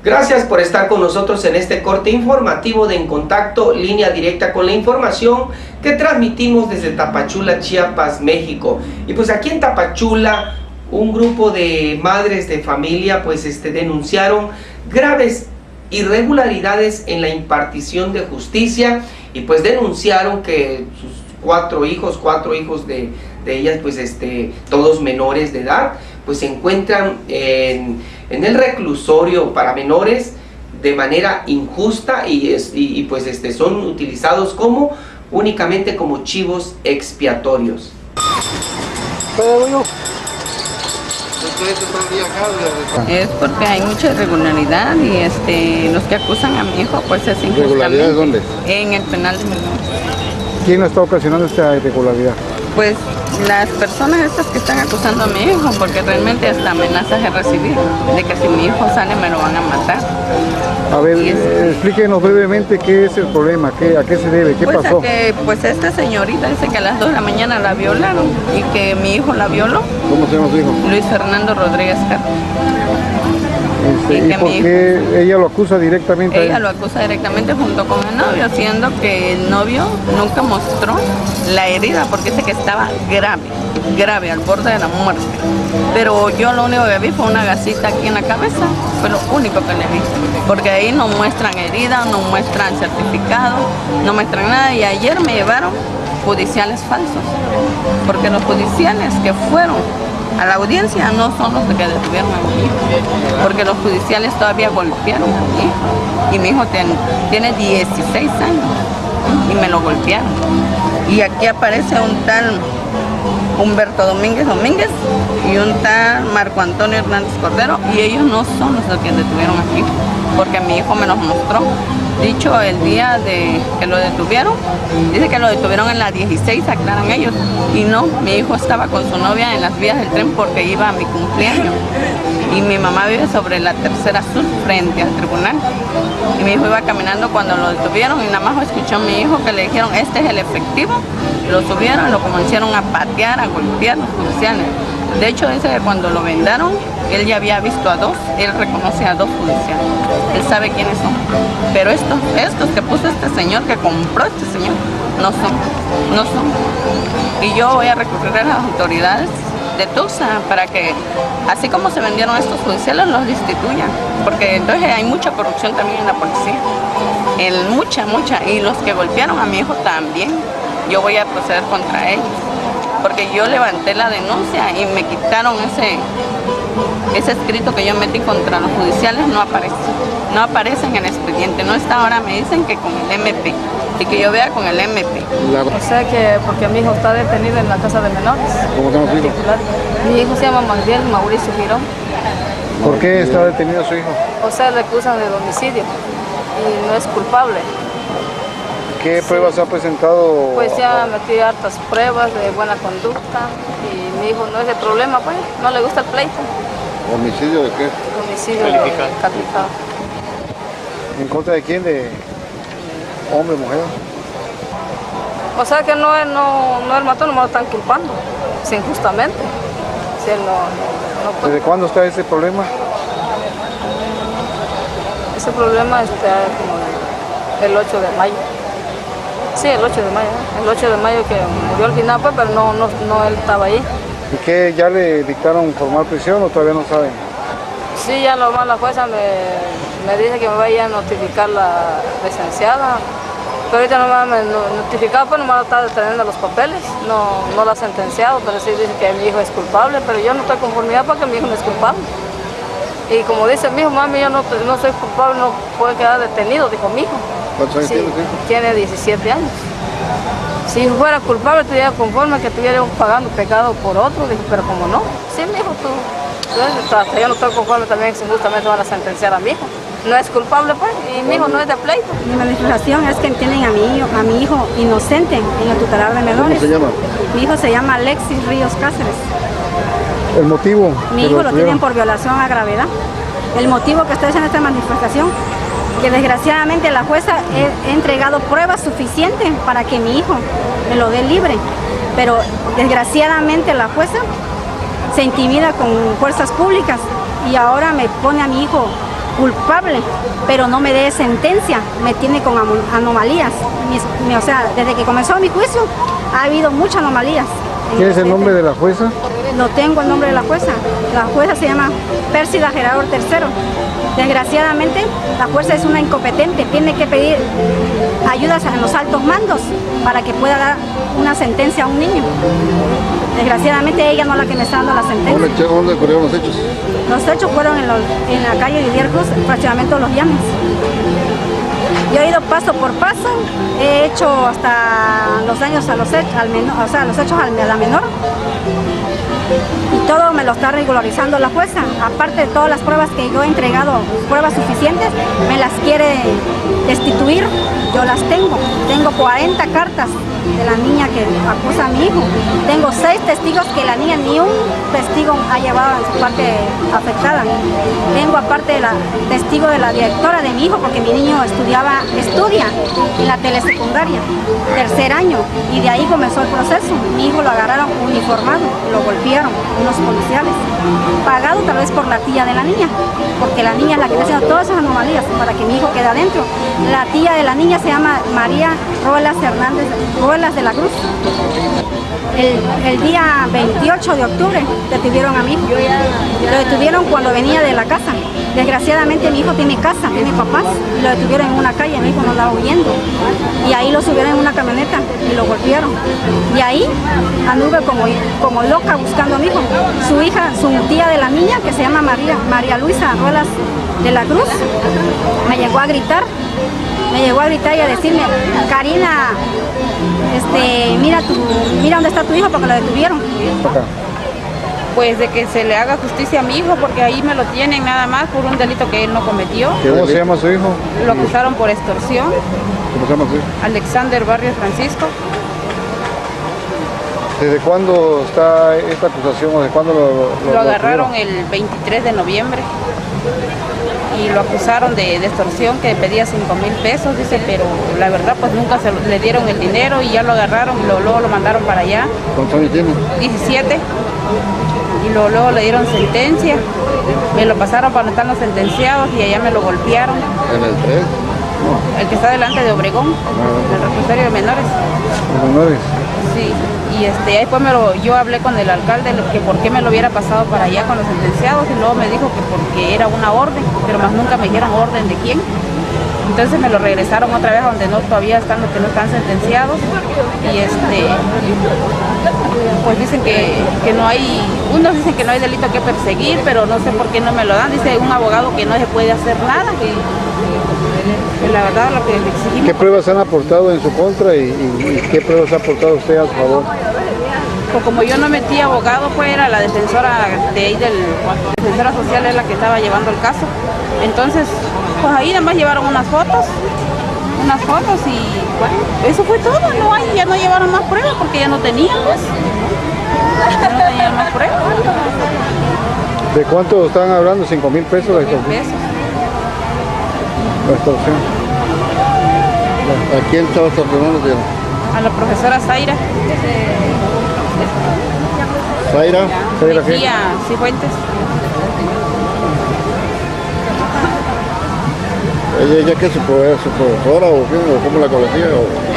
Gracias por estar con nosotros en este corte informativo de En Contacto, línea directa con la información que transmitimos desde Tapachula, Chiapas, México. Y pues aquí en Tapachula, un grupo de madres de familia denunciaron graves irregularidades en la impartición de justicia y pues denunciaron que sus cuatro hijos de ellas, todos menores de edad, pues se encuentran en el reclusorio para menores de manera injusta y son utilizados únicamente como chivos expiatorios. Es porque hay mucha irregularidad y los que acusan a mi hijo pues es injustamente. ¿Irregularidad dónde? En el penal de menores. ¿Quién está ocasionando esta irregularidad? Pues las personas estas que están acusando a mi hijo, porque realmente hasta amenazas he recibido de que si mi hijo sale me lo van a matar. A ver, explíquenos brevemente qué es el problema, a qué se debe, qué pasó. Pues esta señorita dice que a las 2 de la mañana la violaron y que mi hijo la violó. ¿Cómo se llama su hijo? Luis Fernando Rodríguez Carlos. ¿Y por qué ella lo acusa directamente? Ella lo acusa directamente junto con el novio, siendo que el novio nunca mostró la herida porque dice que estaba grave, al borde de la muerte. Pero yo lo único que vi fue una gasita aquí en la cabeza, fue lo único que le vi. Porque ahí no muestran herida, no muestran certificado, no muestran nada. Y ayer me llevaron judiciales falsos, porque los judiciales que fueron a la audiencia no son los que detuvieron a mi hijo, porque los judiciales todavía golpearon a mi hijo y mi hijo tiene 16 años y me lo golpearon. Y aquí aparece un tal Humberto Domínguez y un tal Marco Antonio Hernández Cordero, y ellos no son los que detuvieron a mi hijo, porque mi hijo me los mostró. Dicho el día de que lo detuvieron, dice que lo detuvieron en la 16, aclaran ellos, y no, mi hijo estaba con su novia en las vías del tren porque iba a mi cumpleaños, y mi mamá vive sobre la Tercera Sur frente al tribunal, y mi hijo iba caminando cuando lo detuvieron y nada más escuchó a mi hijo que le dijeron este es el efectivo, lo subieron y lo comenzaron a patear, a golpear los judiciales. De hecho dice que cuando lo vendaron él ya había visto a 2, él reconoce a 2 judiciales, él sabe quiénes son, pero estos que puso este señor, que compró este señor, no son. Y yo voy a recurrir a las autoridades de Tuxtla para que, así como se vendieron estos judiciales, los destituyan, porque entonces hay mucha corrupción también en la policía, mucha, y los que golpearon a mi hijo también, yo voy a proceder contra ellos, porque yo levanté la denuncia y me quitaron ese escrito que yo metí contra los judiciales, no aparece en el expediente, no está. Ahora me dicen que con el MP y que yo vea con el MP. O sea que porque mi hijo está detenido en la casa de menores. ¿Cómo se llama su hijo? Mi hijo se llama Magdiel Mauricio Girón. ¿Por qué está detenido su hijo? O sea, le acusan de homicidio y no es culpable. ¿Qué pruebas ha presentado? Pues ya metí hartas pruebas de buena conducta y mi hijo no es el problema, pues, no le gusta el pleito. ¿Homicidio de qué? Homicidio calificado. ¿En contra de quién? ¿De hombre, mujer? O sea que no él mató, no me lo están culpando, es injustamente. Si él no puede. ¿Desde cuándo está ese problema? Ese problema está como el 8 de mayo. Sí, el 8 de mayo. El 8 de mayo que murió al final, pues, pero no él estaba ahí. ¿Y qué, ya le dictaron formal prisión o todavía no saben? Sí, ya normal la jueza me dice que me vaya a notificar la licenciada. Pero ahorita no me han notificado, pues no me está deteniendo los papeles, no la ha sentenciado, pero sí dice que mi hijo es culpable, pero yo no estoy conformidad porque mi hijo no es culpable. Y como dice mi hijo, mami, yo no soy culpable, no puede quedar detenido, dijo mi hijo. ¿Cuántos años Sí, tiene su hijo? Tiene 17 años. Si fuera culpable, estuviera conforme que estuviera pagando pecado por otro, dijo, pero como no, sí, mi hijo, hasta yo no estoy conforme también que justamente van a sentenciar a mi hijo. No es culpable, pues, y mi hijo no es de pleito. Mi manifestación es que tienen a mi hijo inocente en el tutelar de menores. ¿Cómo se llama? Mi hijo se llama Alexis Ríos Cáceres. ¿El motivo? Mi hijo lo tienen por violación a gravedad. El motivo que estoy haciendo esta manifestación, que desgraciadamente la jueza ha entregado pruebas suficientes para que mi hijo me lo dé libre, pero desgraciadamente la jueza se intimida con fuerzas públicas y ahora me pone a mi hijo culpable, pero no me dé sentencia, me tiene con anomalías. O sea, desde que comenzó mi juicio ha habido muchas anomalías. ¿Qué es el nombre de la jueza? No tengo el nombre de la jueza. La jueza se llama Pérsida Gerardo III. Desgraciadamente, la jueza es una incompetente, tiene que pedir ayudas en los altos mandos para que pueda dar una sentencia a un niño. Desgraciadamente, ella no es la que me está dando la sentencia. ¿Dónde ocurrieron los hechos? Los hechos fueron en la calle Didier Cruz, fraccionamiento Los Llanes. Yo he ido paso por paso, he hecho hasta los daños a los hechos, los hechos a la menor. Y todo me lo está regularizando la jueza. Aparte de todas las pruebas que yo he entregado, pruebas suficientes, me las quiere destituir. Yo las tengo. Tengo 40 cartas de la niña que acusa a mi hijo. Tengo 6 testigos que la niña ni un testigo ha llevado en su parte afectada. Tengo aparte testigo de la directora de mi hijo, porque mi niño estudia en la telesecundaria, 3er año, y de ahí comenzó el proceso. Mi hijo lo agarraron uniformado, lo golpearon unos policiales, pagado tal vez por la tía de la niña, porque la niña es la que está haciendo todas esas anomalías para que mi hijo quede adentro. La tía de la niña se llama María Ruelas de la Cruz. El día 28 de octubre detuvieron a mi hijo. Lo detuvieron cuando venía de la casa. Desgraciadamente mi hijo tiene casa, tiene papás, y lo detuvieron en una calle, mi hijo no andaba huyendo. Y ahí lo subieron en una camioneta y lo golpearon. Y ahí anduve como loca buscando a mi hijo. Su hija, su tía de la niña, que se llama María Luisa Ruelas de la Cruz, me llegó a gritar y a decirme: Karina, mira dónde está tu hijo, porque lo detuvieron. Pues de que se le haga justicia a mi hijo, porque ahí me lo tienen nada más por un delito que él no cometió. ¿Cómo se llama su hijo? Lo acusaron por extorsión. ¿Cómo se llama su hijo? Alexander Barrios Francisco. ¿Desde cuándo está esta acusación o de cuándo lo agarraron el 23 de noviembre y lo acusaron de extorsión, que pedía 5,000 pesos, dice, pero la verdad pues nunca le dieron el dinero y ya lo agarraron y luego lo mandaron para allá. ¿Cuántos años tiene? 17. Y luego le dieron sentencia, me lo pasaron para donde están los sentenciados y allá me lo golpearon. ¿En el 3? No. El que está delante de Obregón, el reclusorio de menores. ¿Menores? Sí, y después yo hablé con el alcalde que por qué me lo hubiera pasado para allá con los sentenciados, y luego me dijo que porque era una orden, pero más nunca me dijeron orden de quién. Entonces me lo regresaron otra vez donde todavía están los que no están sentenciados, y pues dicen que no hay, unos dicen que no hay delito que perseguir, pero no sé por qué no me lo dan. Dice un abogado que no se puede hacer nada, que la verdad lo que le exigimos. ¿Qué pruebas han aportado en su contra y qué pruebas ha aportado usted a su favor? Pues como yo no metí abogado, pues era la defensora de ahí defensora social, es la que estaba llevando el caso. Entonces, pues ahí nada más llevaron unas fotos y bueno, eso fue todo. Ya no llevaron más pruebas porque ya no tenían, pues. Ya no tenían más pruebas. ¿De cuánto estaban hablando? ¿5,000 pesos? 5,000 pesos. La extorsión. ¿A quién estaba extorsionando? A la profesora Zaira. ¿Zaira? ¿Zaira qué? Mejía Cifuentes. ¿Ella qué es su profesora o qué? ¿O cómo la conocía?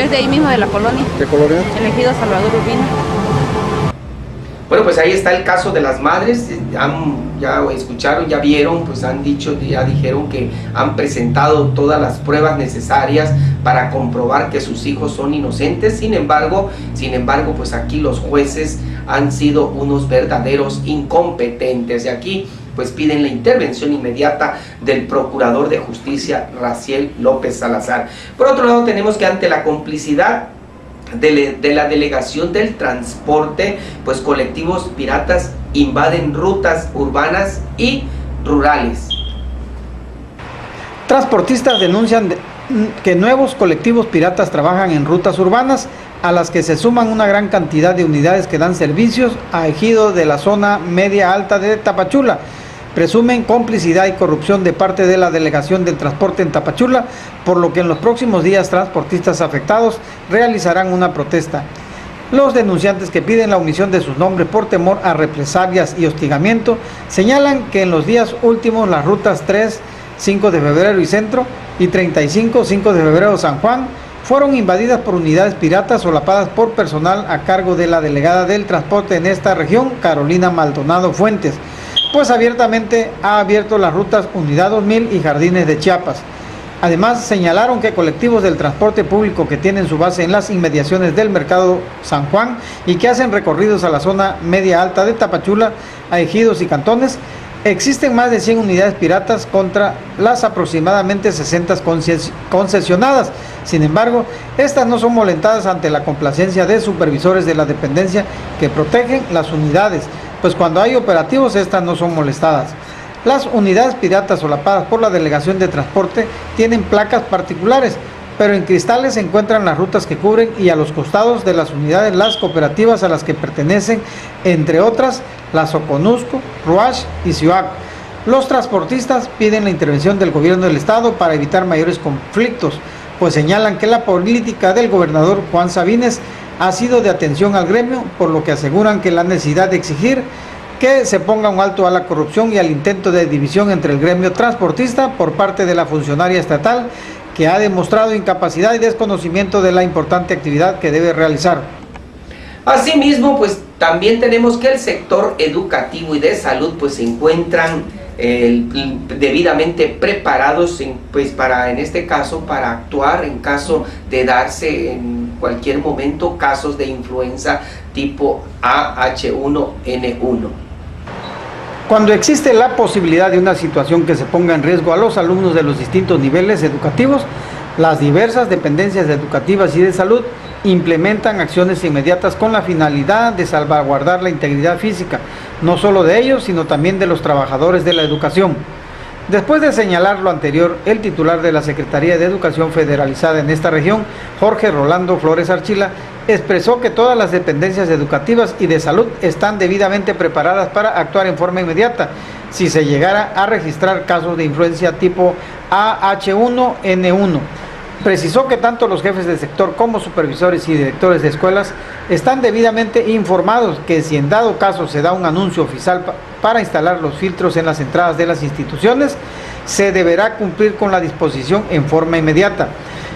Es de ahí mismo, de la colonia. ¿Qué colonia? Elegido Salvador Urbina. Bueno, pues ahí está el caso de las madres. Ya escucharon, ya vieron, pues han dicho, ya dijeron que han presentado todas las pruebas necesarias para comprobar que sus hijos son inocentes. Sin embargo, pues aquí los jueces han sido unos verdaderos incompetentes. Y aquí pues piden la intervención inmediata del Procurador de Justicia, Raciel López Salazar. Por otro lado, tenemos que ante la complicidad de la Delegación del Transporte, pues colectivos piratas invaden rutas urbanas y rurales. Transportistas denuncian que nuevos colectivos piratas trabajan en rutas urbanas a las que se suman una gran cantidad de unidades que dan servicios a ejidos de la zona media alta de Tapachula. Presumen complicidad y corrupción de parte de la Delegación del Transporte en Tapachula, por lo que en los próximos días transportistas afectados realizarán una protesta. Los denunciantes, que piden la omisión de sus nombres por temor a represalias y hostigamiento, señalan que en los días últimos las rutas 3 5 de febrero y Centro, y 35, 5 de febrero San Juan, fueron invadidas por unidades piratas solapadas por personal a cargo de la delegada del transporte en esta región, Carolina Maldonado Fuentes, pues abiertamente ha abierto las rutas Unidad 2000 y Jardines de Chiapas. Además, señalaron que colectivos del transporte público que tienen su base en las inmediaciones del Mercado San Juan y que hacen recorridos a la zona media alta de Tapachula, a ejidos y cantones, existen más de 100 unidades piratas contra las aproximadamente 60 concesionadas. Sin embargo, estas no son molestadas ante la complacencia de supervisores de la dependencia que protegen las unidades, pues cuando hay operativos estas no son molestadas. Las unidades piratas solapadas por la Delegación de Transporte tienen placas particulares, pero en cristales se encuentran las rutas que cubren y a los costados de las unidades las cooperativas a las que pertenecen, entre otras, la Soconusco, Ruach y Ciuac. Los transportistas piden la intervención del gobierno del estado para evitar mayores conflictos, pues señalan que la política del gobernador Juan Sabines ha sido de atención al gremio, por lo que aseguran que la necesidad de exigir que se ponga un alto a la corrupción y al intento de división entre el gremio transportista por parte de la funcionaria estatal, que ha demostrado incapacidad y desconocimiento de la importante actividad que debe realizar. Asimismo, pues también tenemos que el sector educativo y de salud pues se encuentran debidamente preparados pues para, en este caso, para actuar en caso de darse en cualquier momento casos de influenza tipo AH1N1. Cuando existe la posibilidad de una situación que se ponga en riesgo a los alumnos de los distintos niveles educativos, las diversas dependencias educativas y de salud implementan acciones inmediatas con la finalidad de salvaguardar la integridad física, no solo de ellos, sino también de los trabajadores de la educación. Después de señalar lo anterior, el titular de la Secretaría de Educación Federalizada en esta región, Jorge Rolando Flores Archila, expresó que todas las dependencias educativas y de salud están debidamente preparadas para actuar en forma inmediata si se llegara a registrar casos de influencia tipo AH1N1. Precisó que tanto los jefes del sector como supervisores y directores de escuelas están debidamente informados que si en dado caso se da un anuncio oficial para instalar los filtros en las entradas de las instituciones, se deberá cumplir con la disposición en forma inmediata.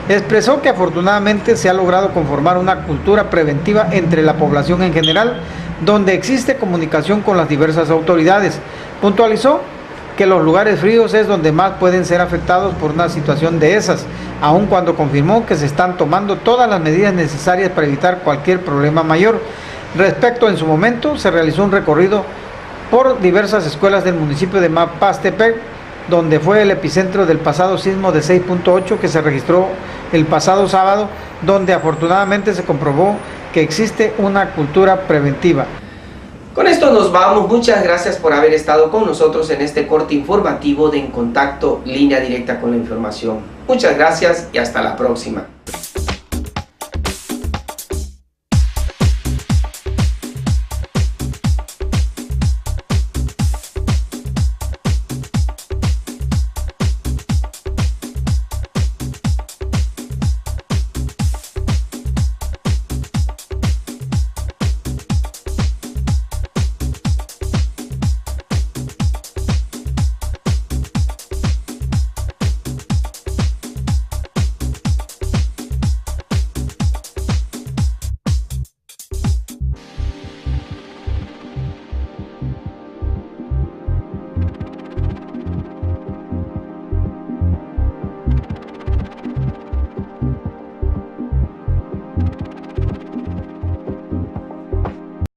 Expresó que afortunadamente se ha logrado conformar una cultura preventiva entre la población en general, donde existe comunicación con las diversas autoridades. Puntualizó que los lugares fríos es donde más pueden ser afectados por una situación de esas, aun cuando confirmó que se están tomando todas las medidas necesarias para evitar cualquier problema mayor. Respecto, en su momento se realizó un recorrido por diversas escuelas del municipio de Mapastepec, donde fue el epicentro del pasado sismo de 6.8 que se registró el pasado sábado, donde afortunadamente se comprobó que existe una cultura preventiva. Con esto nos vamos. Muchas gracias por haber estado con nosotros en este corte informativo de En Contacto, línea directa con la información. Muchas gracias y hasta la próxima.